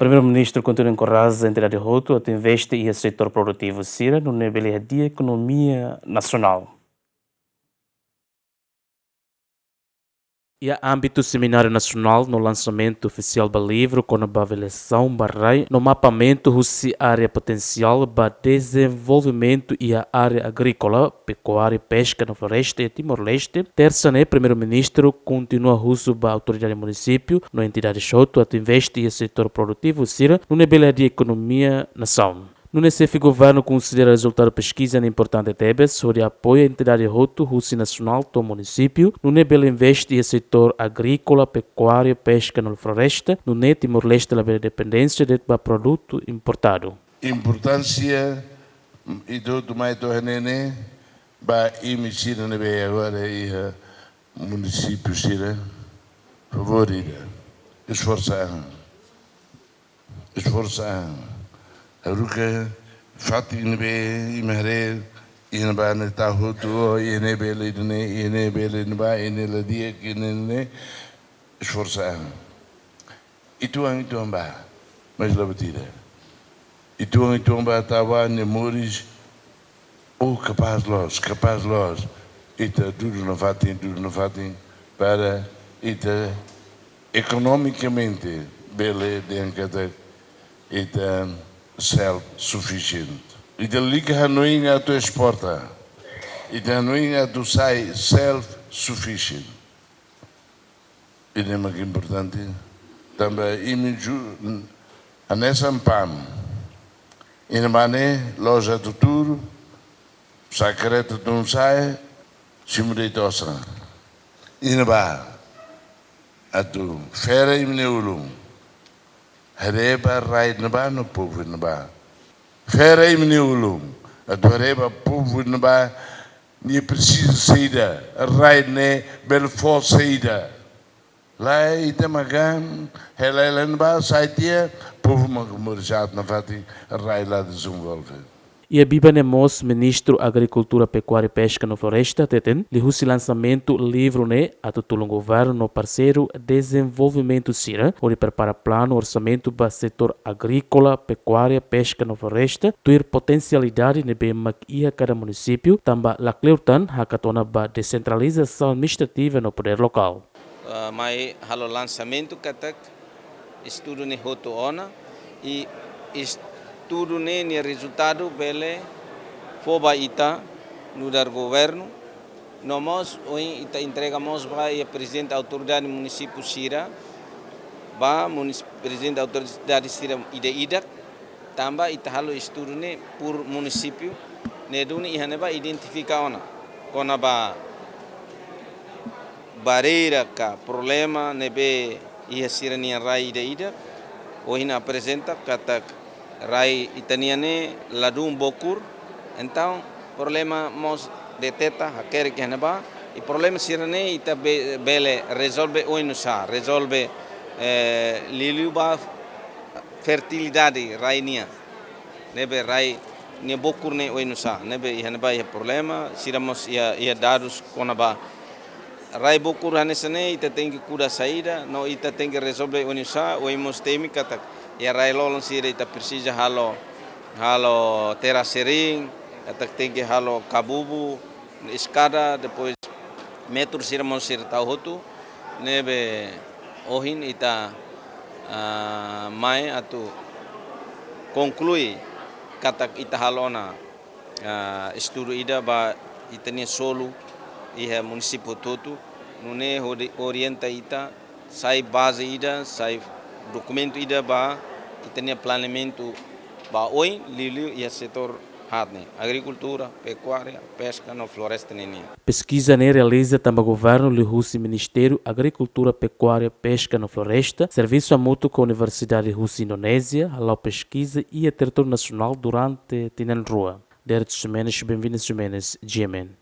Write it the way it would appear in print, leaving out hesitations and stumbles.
Primeiro-Ministro continua encorajado a entidade Roto a investir em setor produtivo Sira no nível de economia nacional. E a âmbito seminário nacional no lançamento oficial do livro com a avaliação barrai no mapeamento da área potencial para desenvolvimento e a área agrícola, pecuária e pesca na floresta e Timor-Leste. Terça, primeiro-ministro continua o uso da autoridade do município na entidade Choto a investir em setor produtivo Sira no nível de economia nacional. No NCF, o governo considera o resultado da pesquisa importante TEBES sobre apoio à entidade Roto, Rússia Nacional do município, no nível investe em setor agrícola, pecuária, pesca na floresta, no NET Timor-Leste da dependência de produto importado. Importância e do mais do Renene, para emitir na BE agora e município Sira, favorita, esforçar. Aruka fatin be imare inba ne tahutu ine bele ine la dia kine esforçar. Itu ba mas la batida. Itu ba tava ne moris o capaz los ita tudo no fatin para ita economicamente bele denkata ita self-sufficient. E dali que Hanoi a tu exporta. E de Hanoi a tu sai self-sufficient. E é muito importante. Também imiju a nessa pam. E na mané loja do tour, sacreto de um sai, simulitosa. E na ba a tu fera e neulum. Hareba rai naba no povo naba. Fera imni ulum. Adoreba povo naba. Ni precisa saída. Rai ne belfo saída. Lá itamagan. Hela naba saitia. Povo magmurjado na fati. Rai lá desenvolve. E a Biba Nemos, ministro Agricultura, Pecuária e Pesca na Floresta, Teten, lhe o lançamento livro a tutulum governo no parceiro Desenvolvimento Sira, onde prepara plano orçamento para o setor agrícola, pecuária, pesca na floresta, ter potencialidade de bem maquia cada município, também la cleutan hacatona para descentralização administrativa no poder local. Mas halo lançamento katak estudo ne hoto ona e tudo nem resultado bele foba ita no dar governo nós hoje ita entregamos para o presidente da autoridade do município Sira ba presidente da autoridade Sira ida também ita halo estudo ne por município ne duni ihane ba identificar ona kona ba barreira ka problema ne be ia Sira ni rai ida hoje na apresenta kata rai itaniane ladum bokur então problema mos deteta haker que hanaba e problema sirane ita bele resolve oinusa resolve liluba fertilidade rainia nebe rai ne bokur ne oinusa nebe hanaba ia problema siramos ia dados konaba rai bokur hanesane ita tem que cura saída no ita tem que resolve oinusa oimos temi kata ya rai lolong sira ita precisa halo terasering atak tem que halo kabubu escada depois metro sira mon sira tauhotu nebe ohin ita mai atu conclui katak ita halona estudo ida ba itania solo iha município todo nune orienta ita sai base ida sai documento ida ba itania planeamento ba oi liliu e setor hadne agricultura pecuária pesca no floresta nenia pesquisa realiza também o governo lhe Rússia Ministério Agricultura Pecuária Pesca na Floresta serviço a mútuo com a Universidade Rússia Indonésia a pesquisa e a território nacional durante Tinan Rua. Derek Jimenez, bem-vindos Jimenez, GMN.